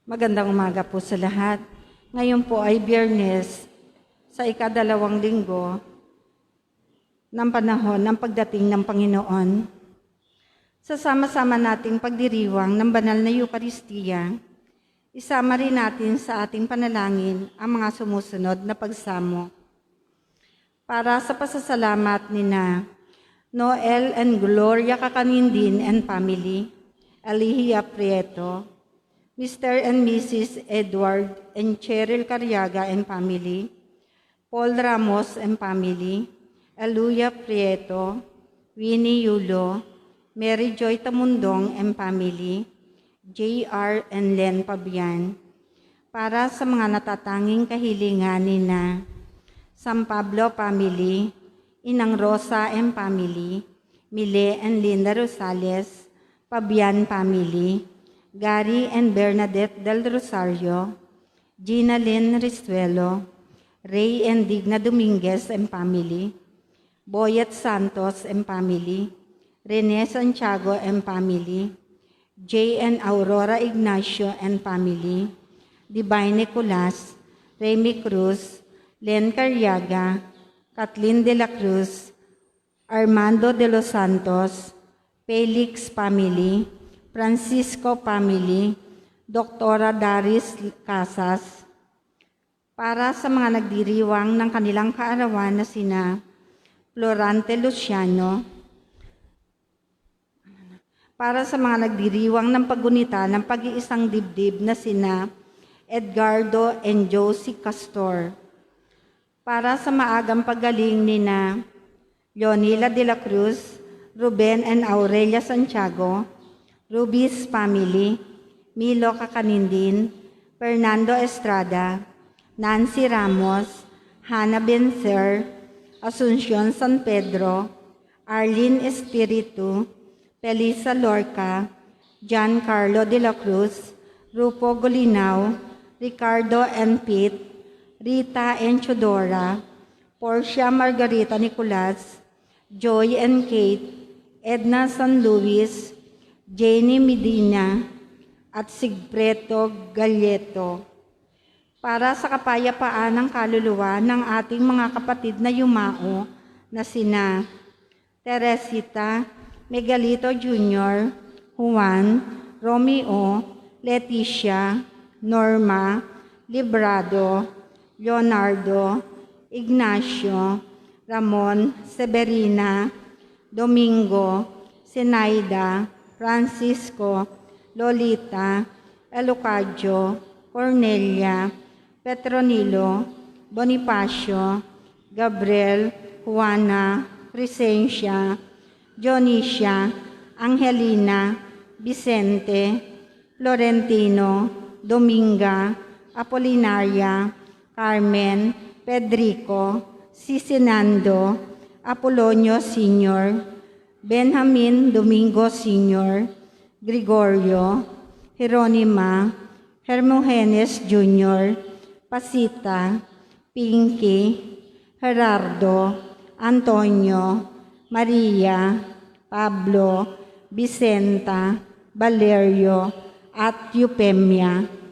Magandang umaga po sa lahat. Ngayon po ay Biyernes sa ika-2 linggo ng panahon ng pagdating ng Panginoon. Sasama-sama nating pagdiriwang ng banal na Eukaristiya, isama rin natin sa ating panalangin ang mga sumusunod na pagsamo. Para sa pasasalamat ni na Noel and Gloria Kakanindin and family, Alihia Prieto, Mr. and Mrs. Edward and Cheryl Cariaga and family, Paul Ramos and family, Eluya Prieto, Winnie Yulo, Mary Joy Tamundong and family, J.R. and Len Pabian, para sa mga natatanging kahilingan ni na San Pablo family, Inang Rosa and family, Mile and Linda Rosales, Pabian family, Gary and Bernadette del Rosario, Gina Lynn Rizuelo, Ray and Digna Dominguez and family, Boyet Santos and family, Rene Santiago and family, Jay and Aurora Ignacio and family, Divine Nicolas, Remy Cruz, Len Cariaga, Kathleen de la Cruz, Armando de los Santos, Felix family, Francisco family, Dr. Daris Casas, para sa mga nagdiriwang ng kanilang kaarawan na sina Florante Luciano, para sa mga nagdiriwang ng paggunita ng pag-iisang dibdib na sina Edgardo and Josie Castor, para sa maagang paggaling ni na Leonila de la Cruz, Ruben and Aurelia Santiago, Rubis family, Milo Kakanindin, Fernando Estrada, Nancy Ramos, Hannah Benzer, Asuncion San Pedro, Arlene Espiritu, Felisa Lorca, Giancarlo de la Cruz, Rupo Golinaw, Ricardo and Pete, Rita and Chodora, Portia Margarita Nicolas, Joy and Kate, Edna San Luis, Jenny Medina, at Sigpreto Galleto, para sa kapayapaan ng kaluluwa ng ating mga kapatid na yumao na sina Teresita, Megalito Jr., Juan, Romeo, Leticia, Norma, Librado, Leonardo, Ignacio, Ramon, Severina, Domingo, Zenaida, Francisco, Lolita, Elocadio, Cornelia, Petronilo, Bonifacio, Gabriel, Juana, Crescencia, Dionisia, Angelina, Vicente, Florentino, Dominga, Apolinaria, Carmen, Pedrico, Sisinando, Apolonio Sr., Benjamin Domingo Sr., Gregorio, Jeronima, Hermogenes Jr., Pasita, Pinky, Gerardo, Antonio, Maria, Pablo, Vicenta, Valerio, at Eupemia.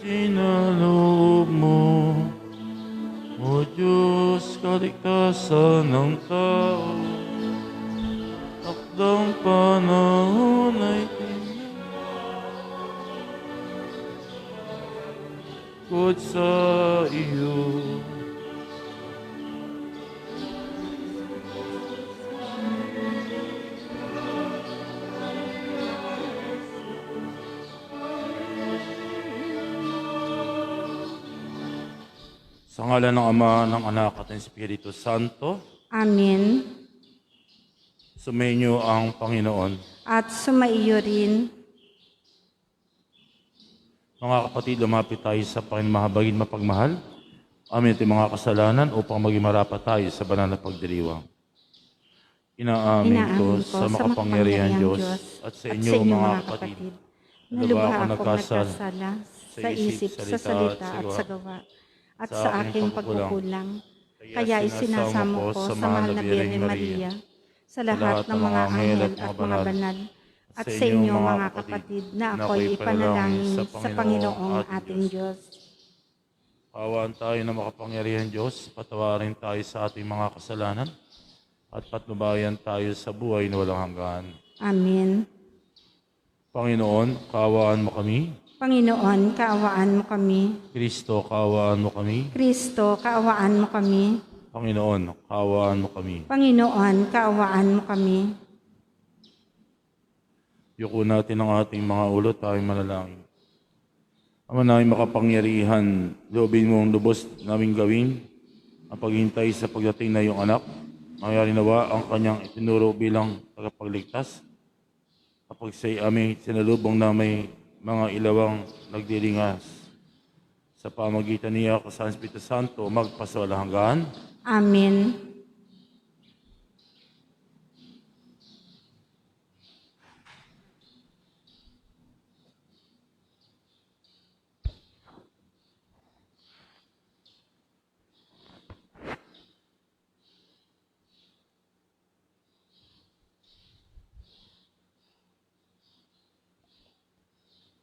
Sinaloob mo, O Diyos, kaligtasan ng tao, takdang panahon ay tinagod sa iyo. Sa ngalan ng Ama, ng Anak at ng Espiritu Santo, Amen. sumainyo ang Panginoon. At sumaiyo rin. Mga kapatid, lumapit tayo sa Panginoon mahabagin mapagmahal amin ating mga kasalanan upang maging marapat tayo sa banal na pagdiriwang. Inaamin ko sa makapangyarihan Diyos at sa inyo mga kapatid, na lubha akong nagkasala sa isip, sa salita at sa gawa, at sa aking pagkukulang. Kaya isinasamo ko sa mahal na Birhen Maria, sa lahat ng mga anghel at mga banal, at sa inyo mga kapatid, na ako'y ipanalangin sa Panginoong ating Diyos. Kaawaan tayo na makapangyarihan Diyos, patawarin tayo sa ating mga kasalanan, at patnubayan tayo sa buhay na walang hanggan. Amen. Panginoon, kaawaan mo kami. Panginoon, kaawaan mo kami. Kristo, kaawaan mo kami. Kristo, kaawaan mo kami. Panginoon, kaawaan mo kami. Panginoon, kaawaan mo kami. Yuko natin ang ating mga ulo, tayo manalangin. Ama namin makapangyarihan, loobin mong lubos naming gawin ang paghintay sa pagdating na iyong anak. Mangyari nawa ang kanyang itinuro bilang tagapagligtas. Kapag siya'y aming sinalubong na may mga ilawang nagdiringas sa pamagitan niya sa Espiritu Santo, magpasawalang hanggan. Amen.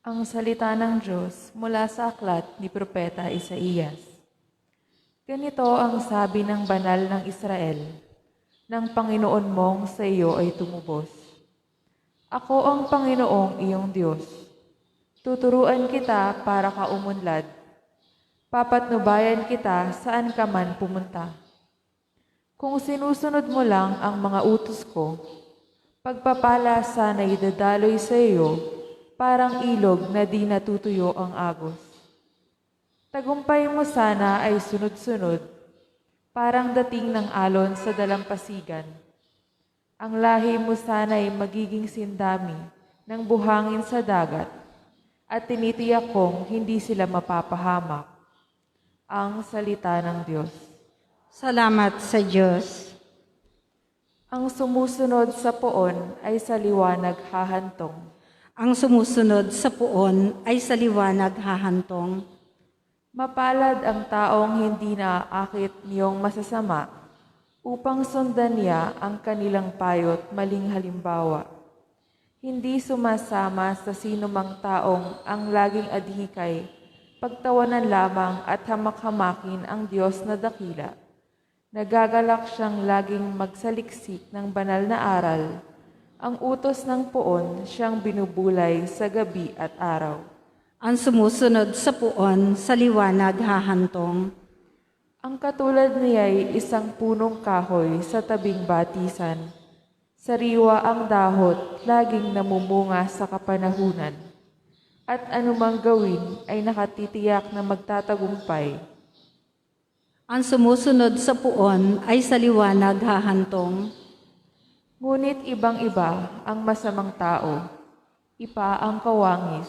Ang salita ng Diyos mula sa aklat ni Propeta Isaías. Ganito ang sabi ng banal ng Israel, ng Panginoon mong sa iyo ay tumubos. Ako ang Panginoong iyong Diyos. Tuturuan kita para ka umunlad. Papatnubayan kita saan ka man pumunta. Kung sinusunod mo lang ang mga utos ko, pagpapala sana'y dadaloy sa iyo, parang ilog na di natutuyo ang agos. Tagumpay mo sana ay sunod-sunod, parang dating ng alon sa dalampasigan. Ang lahi mo sana ay magiging sindami ng buhangin sa dagat, at tinitiyak kong hindi sila mapapahamak. Ang salita ng Diyos. Salamat sa Diyos. Ang sumusunod sa poon ay sa liwanag hahantong. Ang sumusunod sa puon ay sa liwanag hahantong. Mapalad ang taong hindi naaakit niyong masasama upang sundan niya ang kanilang payo't maling halimbawa. Hindi sumasama sa sinumang taong ang laging adhikay, pagtawanan lamang at hamak-hamakin ang Diyos na dakila. Nagagalak siyang laging magsaliksik ng banal na aral. Ang utos ng poon siyang binubulay sa gabi at araw. Ang sumusunod sa puon sa liwanag hahantong. Ang katulad niya'y isang punong kahoy sa tabing batisan. Sariwa ang dahot, laging namumunga sa kapanahunan. At anumang gawin ay nakatitiyak na magtatagumpay. Ang sumusunod sa puon ay sa liwanag hahantong. Ngunit ibang-iba ang masamang tao, ipa ang kawangis,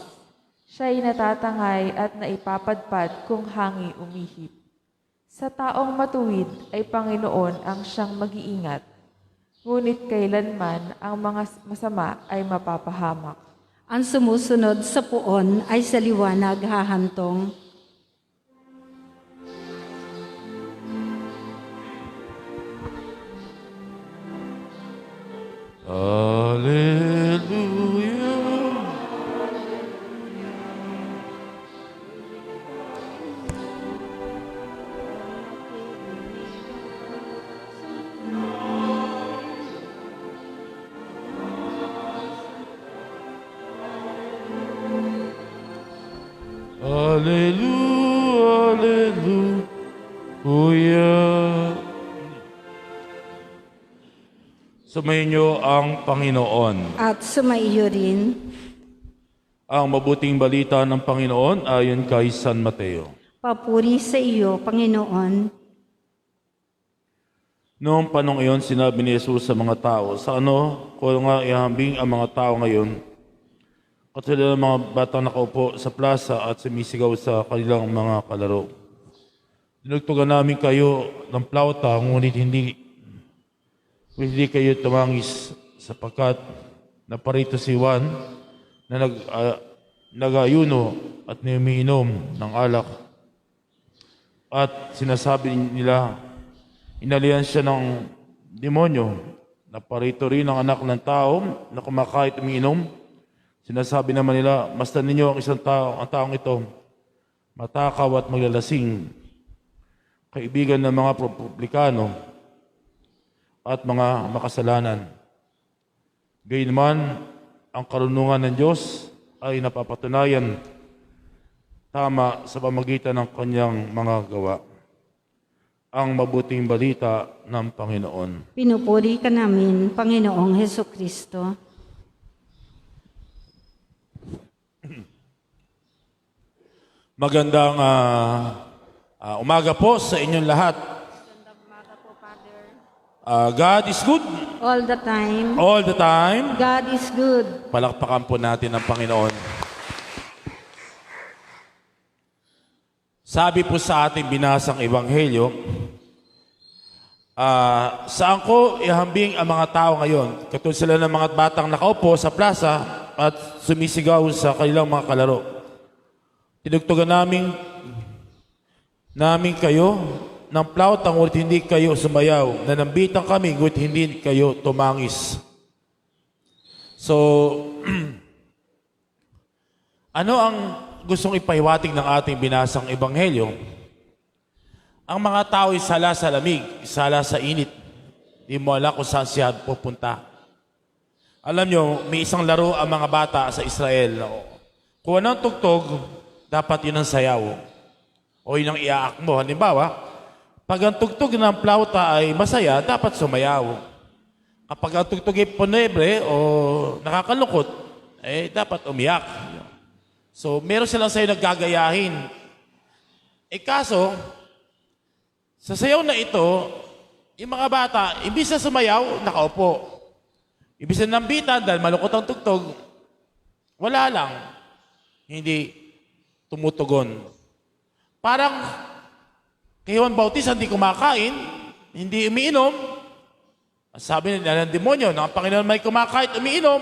siya'y natatangay at naipapadpad kung hangi umihip. Sa taong matuwid ay Panginoon ang siyang mag-iingat, ngunit kailanman ang mga masama ay mapapahamak. Ang sumusunod sa puon ay sa liwanag hahantong. Hallelujah. Hallelujah. Hallelujah. Sumayin niyo ang Panginoon. At sumaiyo rin. Ang mabuting balita ng Panginoon ayon kay San Mateo. Papuri sa iyo, Panginoon. Noong panong iyon, sinabi ni Jesus sa mga tao, sa ano ko nga ihambing ang mga tao ngayon, katulad ng mga batang nakaupo sa plaza at sumisigaw sa kanilang mga kalaro. Tinugtugan namin kayo ng plauta, ngunit hindi kayo tumangis sapagkat naparito si Juan na nag-ayuno at umiinom ng alak. At sinasabi nila, inalian siya ng demonyo. Naparito rin ang anak ng tao na kumakait umiinom. Sinasabi naman nila, masdan ninyo ang taong ito, matakaw at maglalasing, kaibigan ng mga publikano at mga makasalanan. Gayunman, ang karunungan ng Diyos ay napapatunayan tama sa pamagitan ng kanyang mga gawa. Ang mabuting balita ng Panginoon. Pinupuri ka namin, Panginoong Hesukristo. Magandang umaga po sa inyong lahat. God is good. All the time, All the time. God is good. Palakpakan po natin ang Panginoon. Sabi po sa ating binasang ebanghelyo, saan ko ihambing ang mga tao ngayon? Katulad sila ng mga batang nakaupo sa plaza at sumisigaw sa kanilang mga kalaro. Tinugtugan namin kayo ng plauta, ngunit hindi kayo sumayaw. Nanambitan kami, ngunit hindi kayo tumangis. So, ano ang gustong ipahiwatig ng ating binasang ebanghelyo? Ang mga tao ay sala sa lamig, sala sa init. Di mo alam kung saan siya pupunta. Alam nyo, may isang laro ang mga bata sa Israel. Kung anong tugtog, dapat yun ang sayaw. O yun ang iaak mo. Halimbawa, pag ang tugtog ng plauta ay masaya, dapat sumayaw. Kapag ang tugtog ay ponebre o nakakalungkot, dapat umiyak. So, meron silang sa'yo naggagayahin. Kaso, sa sayaw na ito, yung mga bata, imbis na sumayaw, nakaupo. Imbis na nambitan dahil malungkot ang tugtog, wala lang. Hindi tumutugon. Parang kay Juan Bautista hindi kumakain, hindi umiinom. Ang sabi nila ng demonyo, na ang Panginoon may kumakain, umiinom.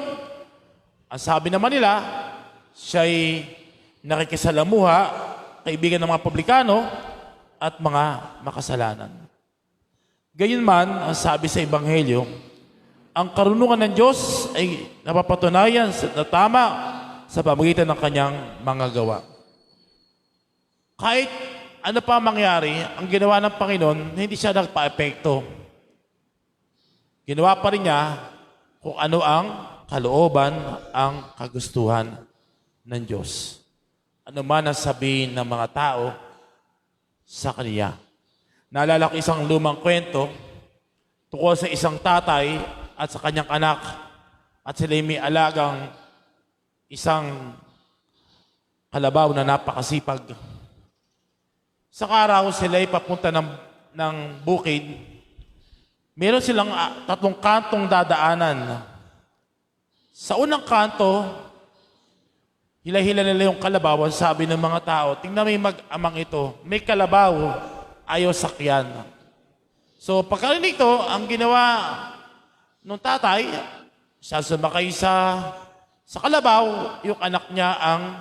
Ang sabi naman nila, siya'y nakikisalamuha, kaibigan ng mga publikano, at mga makasalanan. Gayunman, ang sabi sa Ebanghelyo, ang karunungan ng Diyos ay napapatunayan na tama sa pamagitan ng kanyang mga gawa. Kahit ano pa mangyari, ang ginawa ng Panginoon, hindi siya nagpa-epekto. Ginawa pa rin niya kung ano ang kalooban, ang kagustuhan ng Diyos. Ano man ang sabihin ng mga tao sa kaniya. Naalala ko isang lumang kwento tungkol sa isang tatay at sa kanyang anak at sila may alagang isang kalabaw na napakasipag. Sa araw, sila ay papunta ng bukid. Meron silang 3 kantong dadaanan. Sa unang kanto, hila-hila nila yung kalabaw. Sabi ng mga tao, tingnan mo yung mag-amang ito. May kalabaw, ayaw sakyan. So pagkarinig ito, ang ginawa ng tatay, siya sumakay sa kalabaw, yung anak niya ang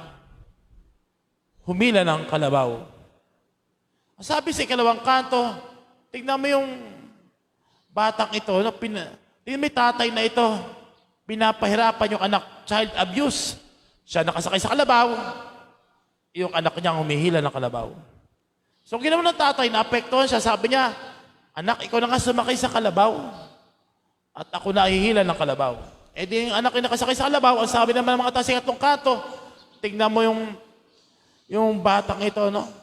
humila ng kalabaw. Sabi sa ikalawang kanto, tingnan mo yung batang ito, tingnan mo yung tatay na ito, pinapahirapan yung anak, child abuse. Siya nakasakay sa kalabaw, yung anak niya humihila ng kalabaw. So ginawa ng tatay, naapektuhan siya, sabi niya, anak, ikaw na nga sumakay sa kalabaw at ako nahihila ng kalabaw. Di yung anak yung nakasakay sa kalabaw, ang sabi naman ng mga tao sa ikatlong kanto, tingnan mo yung batang ito, no?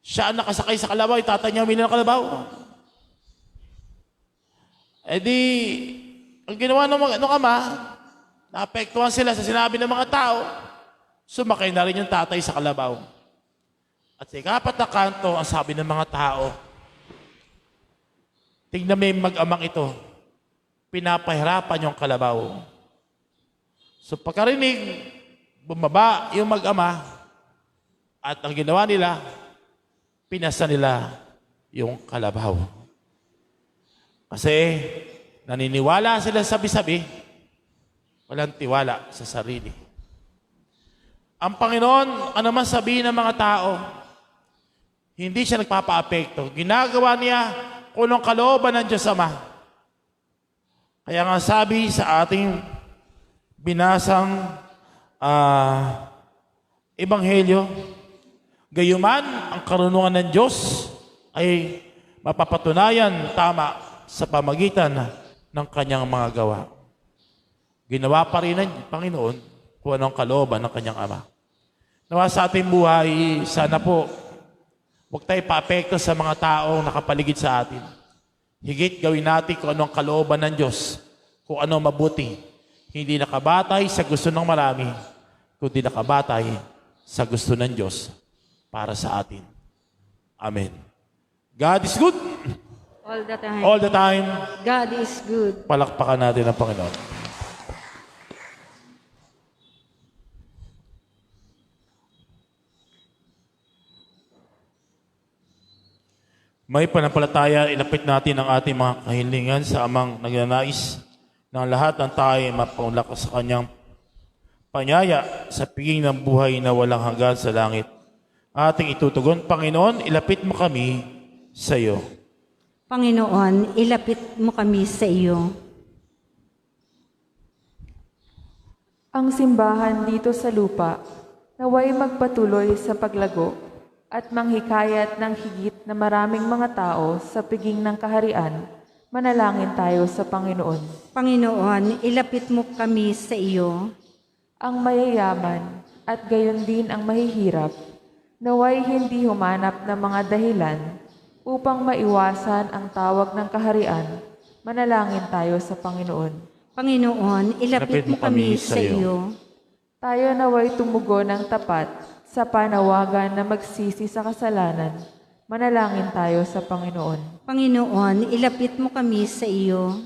Siya ang nakasakay sa kalabaw, yung tatay niya humihila ng kalabaw. Ang ginawa ng ama, naapektuhan sila sa sinabi ng mga tao, sumakay na rin yung tatay sa kalabaw. At sa ikapat na kanto, ang sabi ng mga tao, tingnan mo yung mag-amang ito, pinapahirapan yung kalabaw. So pagkarinig, bumaba yung mag-ama, at ang ginawa nila, pinasa nila yung kalabaw. Kasi naniniwala sila sabi-sabi, walang tiwala sa sarili. Ang Panginoon, ano man sabihin ng mga tao, hindi siya nagpapa-apekto. Ginagawa niya kung anong kalooban ng Diyos Ama. Kaya nga sabi sa ating binasang Ebanghelyo, gayuman ang karunungan ng Diyos ay mapapatunayan tama sa pamagitan ng kanyang mga gawa. Ginawa pa rin ng Panginoon kung anong kalooban ng kanyang Ama. Nawa sa ating buhay, sana po, huwag tayo paapekto sa mga taong nakapaligid sa atin. Higit gawin natin kung anong kalooban ng Diyos, kung ano mabuti. Hindi nakabatay sa gusto ng marami, kundi nakabatay sa gusto ng Diyos para sa atin. Amen. God is good. All the time. All the time. God is good. Palakpakan natin ang Panginoon. May panampalataya, ilapit natin ang ating mga kahilingan sa amang nagnanais ng lahat ng tayo ay mapaunlakas sa kanyang panyaya sa piging ng buhay na walang hanggan sa langit. Ating itutugon, Panginoon, ilapit mo kami sa iyo. Panginoon, ilapit mo kami sa iyo. Ang simbahan dito sa lupa, naway magpatuloy sa paglago at manghikayat ng higit na maraming mga tao sa piging ng kaharian, manalangin tayo sa Panginoon. Panginoon, ilapit mo kami sa iyo. Ang mayayaman at gayon din ang mahihirap, naway hindi humanap ng mga dahilan upang maiwasan ang tawag ng kaharian, manalangin tayo sa Panginoon. Panginoon, ilapit mo kami sa iyo. Tayo naway tumugon ng tapat sa panawagan na magsisi sa kasalanan, manalangin tayo sa Panginoon. Panginoon, ilapit mo kami sa iyo.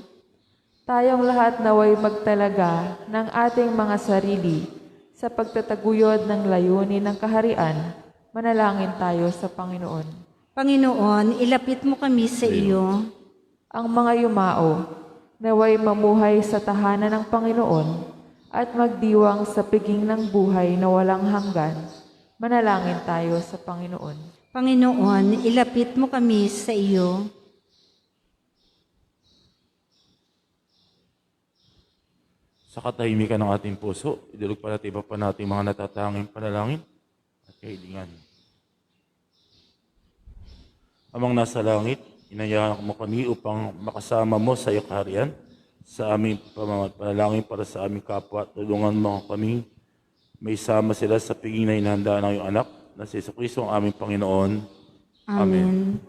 Tayong lahat naway magtalaga ng ating mga sarili sa pagtataguyod ng layunin ng kaharian, manalangin tayo sa Panginoon. Panginoon, ilapit mo kami sa iyo. Ang mga yumao, naway mamuhay sa tahanan ng Panginoon at magdiwang sa piging ng buhay na walang hanggan, manalangin tayo sa Panginoon. Panginoon, ilapit mo kami sa iyo. Sa katahimikan ng ating puso, idulog pa natin iba pa natin mga natatanging panalangin at kahilingan. Amang nasa langit, inayaan mo kami upang makasama mo sa iyo kaharian sa aming panalangin para sa aming kapwa. Tulungan mo kami may sama sila sa piging na inahanda ng iyong anak na si Jesucristo ang aming Panginoon. Amen.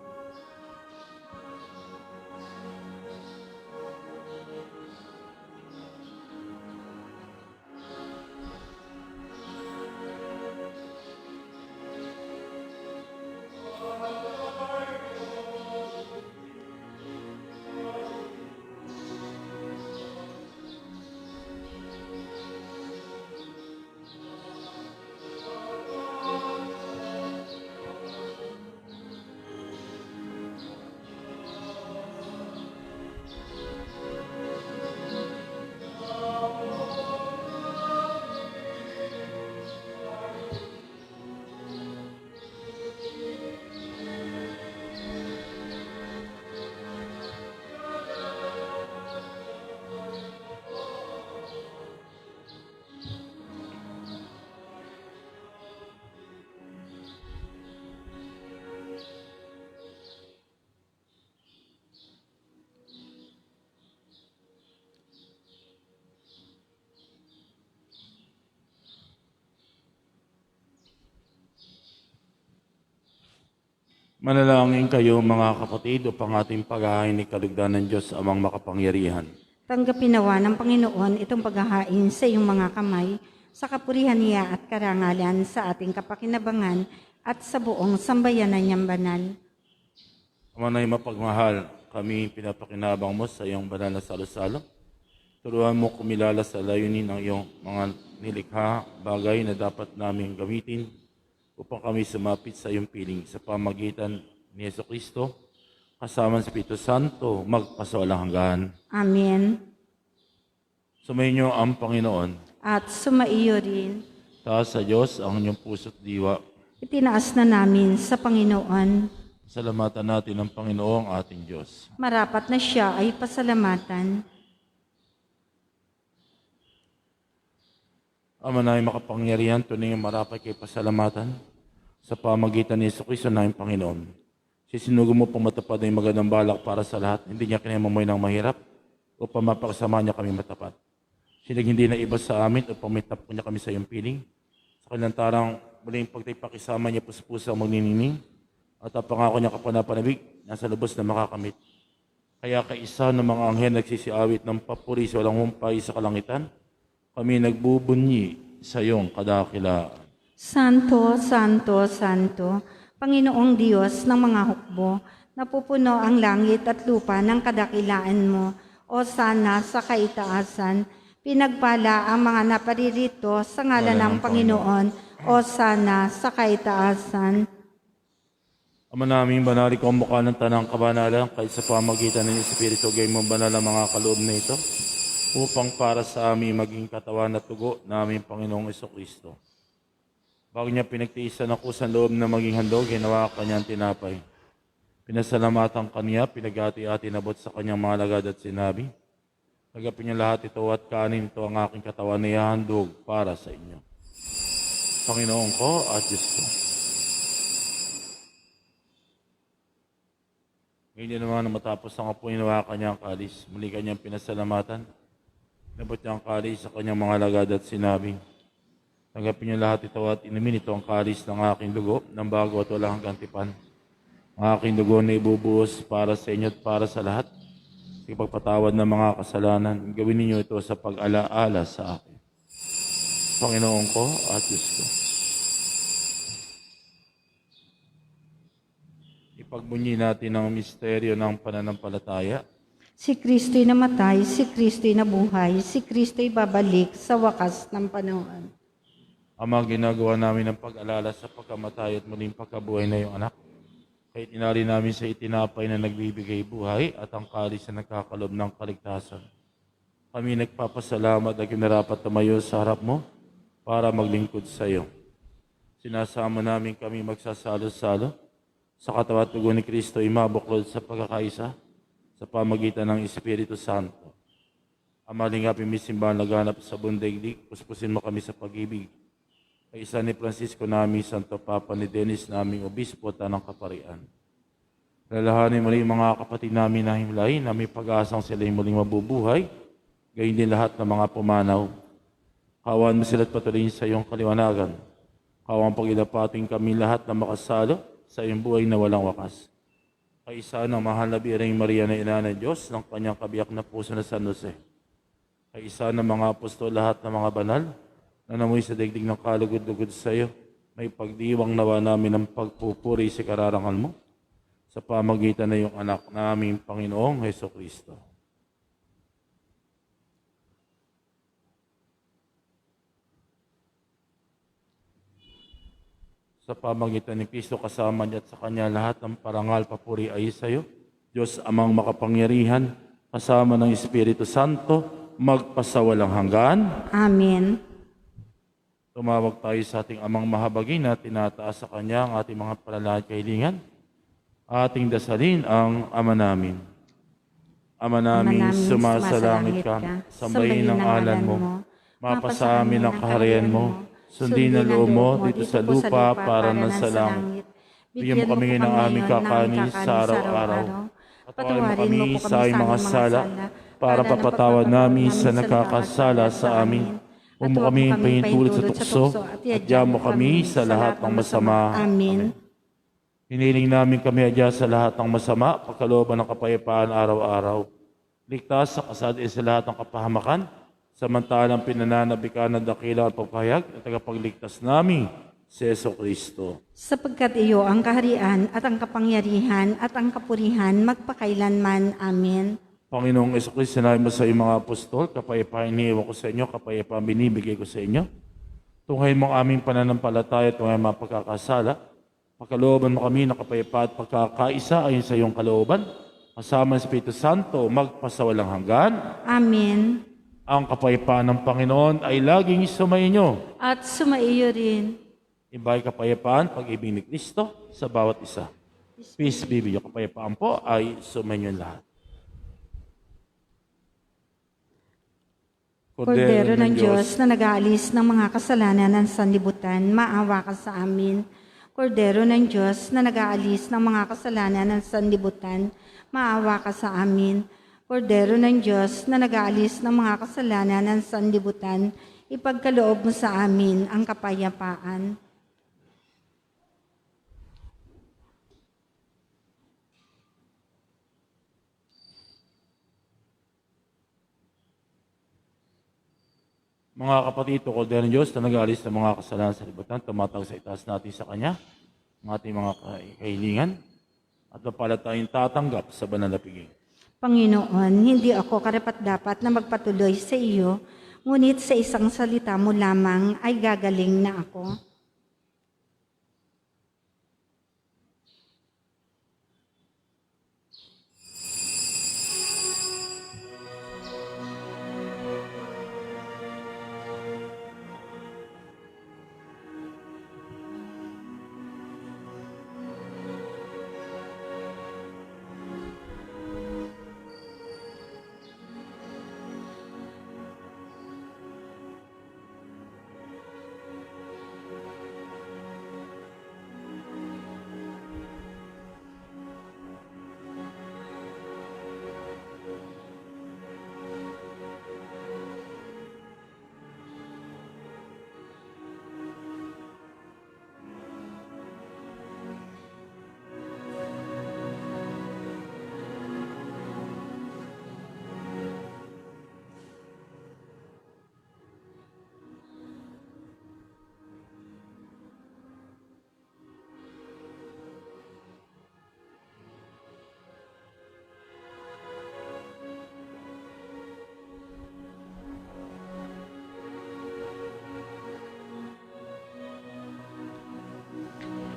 Manalangin kayo mga kapatid upang ating paghahain ni kalugdan ng Diyos amang makapangyarihan. Tanggapin nawa ng Panginoon itong paghahain sa iyong mga kamay, sa kapurihan niya at karangalan sa ating kapakinabangan at sa buong sambayanan niyang banal. Ama na mapagmahal, kami pinapakinabang mo sa iyong banal na salo-salo. Turuan mo kumilala sa layunin ng iyong mga nilikha bagay na dapat namin gamitin upang kami sumapit sa iyong piling sa pamagitan ni Jesucristo, kasama ng Espiritu Santo, magpasawalang hanggan. Amen. Sumayin niyo ang Panginoon. At sumaiyo rin, Taas sa Diyos ang inyong puso't diwa. itinaas na namin sa Panginoon. Salamatan natin ang Panginoong ating Diyos. Marapat na siya ay pasalamatan. Ama na makapangyarihan, tunay ang marapat kay pasalamatan sa pamagitan ni Jesucristo na Panginoon. Sisinugo mo pang matapad na yung magandang balak para sa lahat. Hindi niya kinamamoy ng mahirap upang mapakasama niya kami matapat. Sinig hindi na iba sa amin upang may tapo niya kami sa iyong piling. Sa kalantarang muling pagtipakisama niya puspusa ang magninining at ang pangako niya kapanapanabig nasa lubos na makakamit. Kaya kaisa ng mga anghel nagsisiawit ng papuri sa walang humpay sa kalangitan, kami nagbubunyi sa iyong kadakilaan. Santo, Santo, Santo, Panginoong Diyos ng mga hukbo, napupuno ang langit at lupa ng kadakilaan mo. O sana sa kaitaasan, pinagpala ang mga naparirito sa ngalan ng Panginoon. O sana sa kaitaasan. Ama namin, banali ko ang mukha ng tanang kabanalan kahit sa pamagitan ng Espiritu, gay mo banal ang mga kaloob na ito, upang para sa amin maging katawan at tugo namin Panginoong Jesucristo. Bago niya pinagtiisan ang kusang loob na maging handog, ginawa kanyang tinapay. Pinasalamatan kanya, pinagati-ati nabot sa kanyang mga lagad at sinabi, "Tagapin niya lahat ito at kanin ito ang aking katawan na ihahandog para sa inyo." Panginoon ko at Diyos ko. Ngayon naman na matapos ang apoy, ginawa kanyang kalis. Muli kanyang pinasalamatan. Nabot niya ang kalis sa kanyang mga lagad at sinabi, "Tanggapin niyo lahat ito at inumin ito ang kalis ng aking dugo ng bago at walang hanggang tipan. Ang aking dugo na ibubuhos para sa inyo at para sa lahat. Sa pagpatawad ng mga kasalanan, gawin ninyo ito sa pag-alaala sa akin." Panginoon ko at Diyos ko. Ipagbunyi natin ang misteryo ng pananampalataya. Si Kristo'y namatay, si Kristo'y nabuhay, si Kristo'y babalik sa wakas ng panahon. Ama, ginagawa namin ang pag-alala sa pagkamatay at muling pagkabuhay na iyong anak. Kahit inari namin sa itinapay na nagbibigay buhay at ang kalis na nagkakalob ng kaligtasan. Kami nagpapasalamat at kinarapat tumayo sa harap mo para maglingkod sa iyo. Sinasama namin kami magsasalo-salo sa katawan at dugo ni Kristo, imabuklod sa pagkakaisa sa pamagitan ng Espiritu Santo. Ama, lingapin mi simbahan laganap sa bundaigdig, puspusin mo kami sa pag-ibig. Kaisa ni Francisco namin, Santo Papa ni Dennis naming obispo at ng kaparian. Lalahanin muli mga kapatid namin na himlay na may pag-asang sila'y muling mabubuhay, gayon din lahat ng mga pumanaw. Kawan mo sila't patuloy sa iyong kaliwanagan. Kawan pag-ilapating kami lahat na makasalo sa iyong buhay na walang wakas. Kaisa ng mahal na Birheng Maria na Ina ng Diyos ng kanyang kabiyak na puso na San Jose. Kaisa ng mga apostol, lahat ng mga banal na namuy sa daigdig ng kalugod-lugod sa iyo, may pagdiwang nawa namin ng pagpupuri sa kararangal mo sa pamagitan ng iyong anak naming Panginoong Jesucristo. Sa pamagitan ni Kristo kasama niya at sa Kanya lahat ng parangal papuri ay sa iyo, Diyos amang makapangyarihan, kasama ng Espiritu Santo, magpasawalang hanggan. Amen. Tumawag tayo sa ating amang mahabagin na tinataas sa Kanya ang ating mga palalahad kahilingan. Ating dasalin ang Ama namin. Ama namin, sumasalangit ka, sambahin ang ngalan mo, mapasa amin ang kaharian mo, sundin ang loob mo dito sa lupa para na sa langit. Bigyan mo kami ngayon ng aming kakanin sa araw-araw. Patawarin mo kami sa aming mga sala para papatawad namin sa nakakasala sa amin. Huwag mo kami pahintulot sa tukso at diyan mo kami sa lahat ng masama. Amen. Hiniling namin kami adya sa lahat ng masama, pagkalooban ng kapayapaan araw-araw. Ligtas sa kasad sa lahat ng kapahamakan, samantalang pinananabikan ng dakilang at pagpahayag at tagapagligtas namin si Jesucristo. Sapagkat iyo ang kaharian at ang kapangyarihan at ang kapurihan magpakailanman. Amen. Panginoong Jesucristo, sinabi mo sa iyong mga apostol, kapayapaan iniiwan ko sa inyo, kapayapaan binibigay ko sa inyo. Tunghayin mo ang aming pananampalataya at tunghayin mga pagkakasala. Pagkalooban mo kami ng kapayapaan at pagkakaisa ayon sa iyong kalooban. Kasama ng Espiritu Santo, magpasawalang hanggan. Amen. Ang kapayapaan ng Panginoon ay laging sumainyo. At sumaiyo rin. Iba'y kapayapaan, pag-ibig ni Kristo sa bawat isa. Peace be with you. Kapayapaan po ay sumainyo lahat. Kordero ng Diyos na nag-aalis ng mga kasalanan ng sanlibutan, maawa ka sa amin. Kordero ng Diyos na nag-aalis ng mga kasalanan ng sanlibutan, maawa ka sa amin. Kordero ng Diyos na nag-aalis ng mga kasalanan ng sanlibutan, ipagkaloob mo sa amin ang kapayapaan. Mga kapatid, tukol din ng Diyos na nag-aalis ng mga kasalanan sa libutan, tumatawag sa itaas natin sa Kanya, ang ating mga kahilingan, at mapalad tayong tatanggap sa banal na piging. Panginoon, hindi ako karapat-dapat na magpatuloy sa iyo, ngunit sa isang salita mo lamang ay gagaling na ako.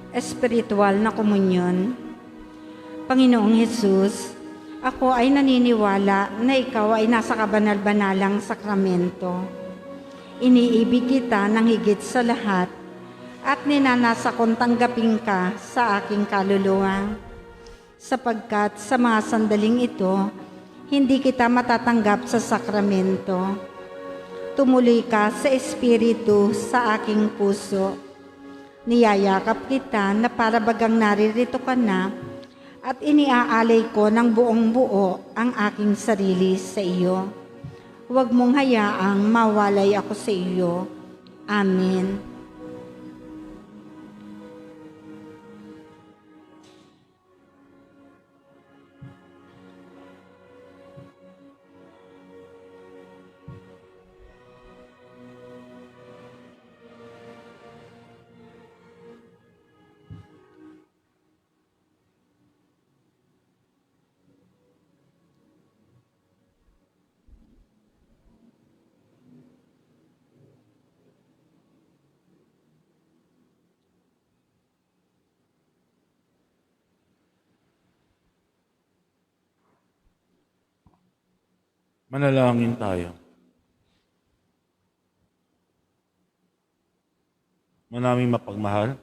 Espiritual na komunyon. Panginoong Hesus, ako ay naniniwala na ikaw ay nasa kabanal-banalang sakramento. Iniibig kita ng higit sa lahat at ninanasa kong tanggapin ka sa aking kaluluwa. Sapagkat sa mga sandaling ito, hindi kita matatanggap sa sakramento. Tumuloy ka sa Espiritu sa aking puso. Niyayakap kita na para bagang naririto ka na at iniaalay ko ng buong buo ang aking sarili sa iyo. Huwag mong hayaang mawalay ako sa iyo. Amen. Manalangin tayo. Manaming mapagmahal,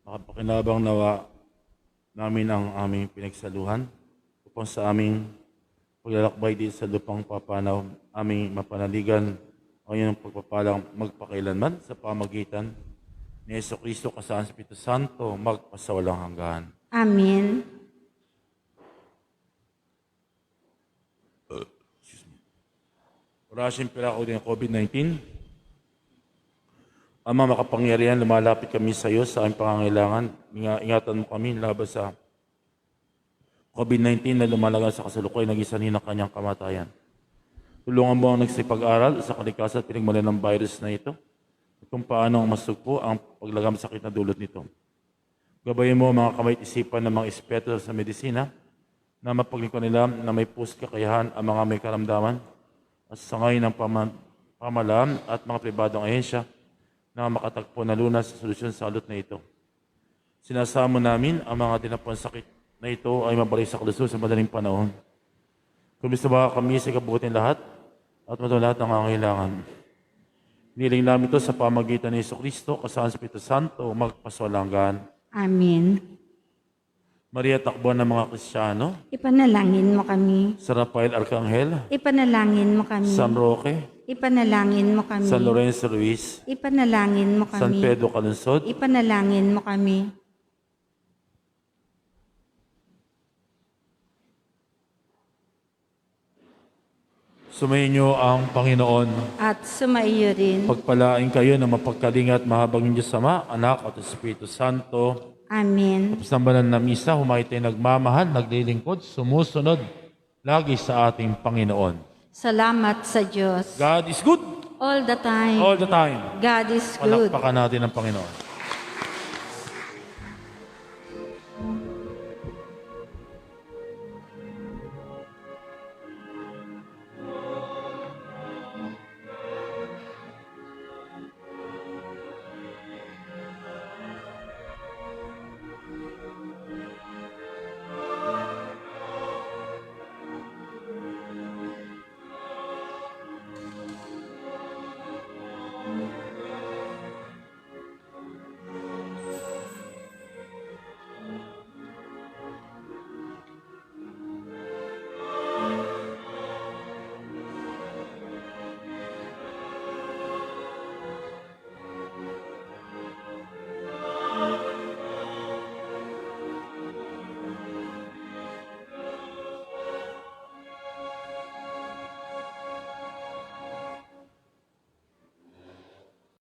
makapakinabang nawa namin ang aming pinagsaluhan upang sa aming paglalakbay dito sa lupang papanaw, aming mapanaligan ang iyong pagpapalang magpakailanman sa pamagitan ni Jesucristo kasama sa Espiritu Santo, magpasawalang hanggan. Amen. Orasyon pila ko din ang COVID-19. Ama makapangyarihan, lumalapit kami sa iyo sa aming pangangailangan. Ingatan mo kami laban sa COVID-19 na lumalagan sa kasalukuyan naging sanhi ng kanyang kamatayan. Tulungan mo ang nagsipag-aral sa kalikasan at pinagmulan ng virus na ito at kung paano masugpo ang paglagam sakit na dulot nito. Gabayin mo mga kamay at isipan ng mga espeto sa medisina na mapaglingkod nila na may kakayahan ang mga may karamdaman at sa ngayon ng pamalaan at mga pribadong ahensya na makatagpo na lunas sa solusyon sa alot na ito. Sinasamo namin ang mga dinapon sakit na ito ay mabalik sa kalusul sa madaling panahon. Kumisa ba kami sa kabuting lahat at matulad lahat ng kailangan. Niling namin ito sa pamagitan ni Jesucristo kasama sa Espiritu Santo magpasawalang. Amen. Maria, takbo ng mga Kristiyano, Ipanalangin mo kami. San Rafael Arcangel, Ipanalangin mo kami. San Roque, Ipanalangin mo kami. San Lorenzo Ruiz, Ipanalangin mo San kami. Pedro Calunsod, Ipanalangin mo kami. sumayin niyo ang Panginoon. At sumaiyo rin. Pagpalain kayo ng mapagkalinga at mahabang Diyos Ama, Anak at Espiritu Santo. Amen. Tapos ng banal na misa, humayo tayo nagmamahal, naglilingkod, sumusunod lagi sa ating Panginoon. Salamat sa Diyos. God is good All the time. all the time. God is good. Palakpakan natin ang Panginoon.